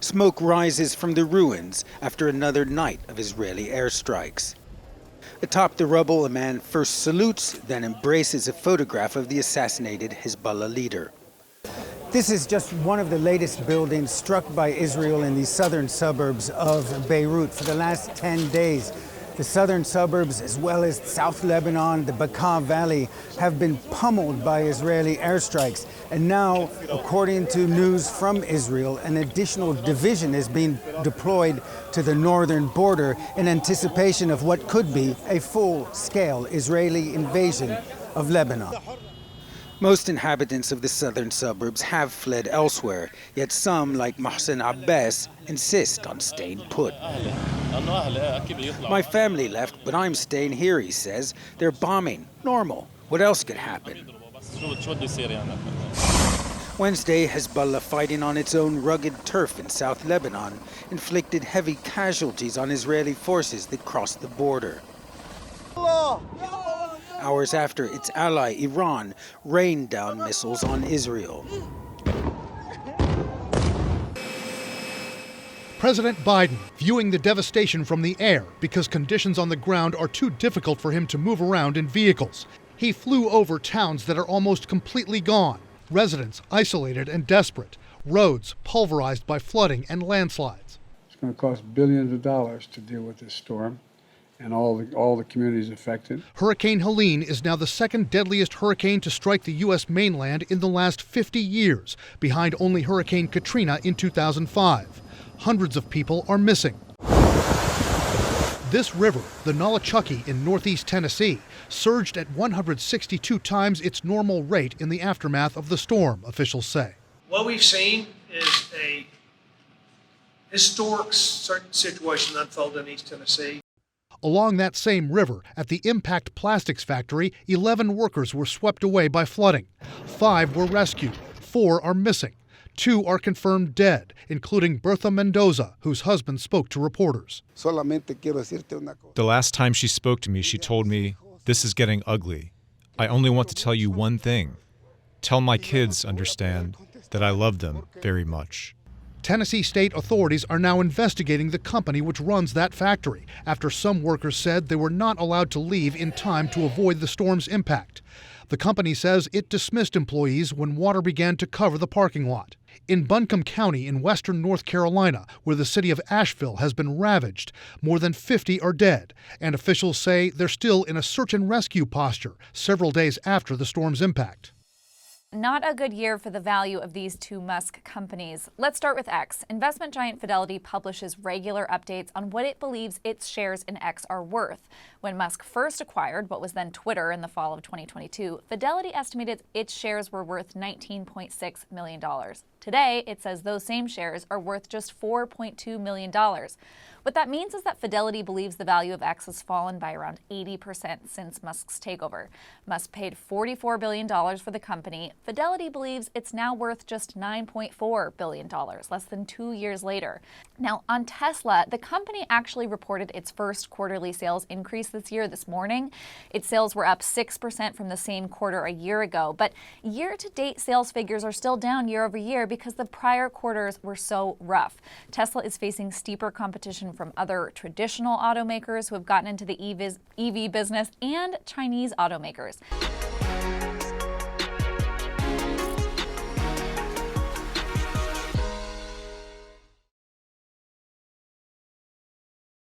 Smoke rises from the ruins after another night of Israeli airstrikes. Atop the rubble, a man first salutes, then embraces a photograph of the assassinated Hezbollah leader. This is just one of the latest buildings struck by Israel in the southern suburbs of Beirut. For the last 10 days, the southern suburbs, as well as South Lebanon, the Bekaa Valley, have been pummeled by Israeli airstrikes. And now, according to news from Israel, an additional division is being deployed to the northern border in anticipation of what could be a full-scale Israeli invasion of Lebanon. Most inhabitants of the southern suburbs have fled elsewhere, yet some, like Mohsen Abbas, insist on staying put. My family left, but I'm staying here, he says. They're bombing. Normal. What else could happen? Wednesday, Hezbollah, fighting on its own rugged turf in South Lebanon, inflicted heavy casualties on Israeli forces that crossed the border. Hours after, its ally, Iran, rained down missiles on Israel. President Biden viewing the devastation from the air because conditions on the ground are too difficult for him to move around in vehicles. He flew over towns that are almost completely gone, residents isolated and desperate, roads pulverized by flooding and landslides. It's going to cost billions of dollars to deal with this storm and all the communities affected. Hurricane Helene is now the second deadliest hurricane to strike the U.S. mainland in the last 50 years, behind only Hurricane Katrina in 2005. Hundreds of people are missing. This river, the Nolichucky in northeast Tennessee, surged at 162 times its normal rate in the aftermath of the storm, officials say. What we've seen is a historic situation unfold in East Tennessee. Along that same river, at the Impact Plastics factory, 11 workers were swept away by flooding. 5 were rescued. 4 are missing. 2 are confirmed dead, including Bertha Mendoza, whose husband spoke to reporters. The last time she spoke to me, she told me, "This is getting ugly. I only want to tell you one thing. Tell my kids, understand, that I love them very much." Tennessee state authorities are now investigating the company which runs that factory after some workers said they were not allowed to leave in time to avoid the storm's impact. The company says it dismissed employees when water began to cover the parking lot. In Buncombe County in western North Carolina, where the city of Asheville has been ravaged, more than 50 are dead, and officials say they're still in a search and rescue posture several days after the storm's impact. Not a good year for the value of these two Musk companies. Let's start with X. Investment giant Fidelity publishes regular updates on what it believes its shares in X are worth. When Musk first acquired what was then Twitter in the fall of 2022, Fidelity estimated its shares were worth $19.6 million. Today, it says those same shares are worth just $4.2 million. What that means is that Fidelity believes the value of X has fallen by around 80% since Musk's takeover. Musk paid $44 billion for the company. Fidelity believes it's now worth just $9.4 billion, less than 2 years later. Now, on Tesla, the company actually reported its first quarterly sales increase this year this morning. Its sales were up 6% from the same quarter a year ago, but year-to-date sales figures are still down year over year because the prior quarters were so rough. Tesla is facing steeper competition from other traditional automakers who have gotten into the EV business and Chinese automakers.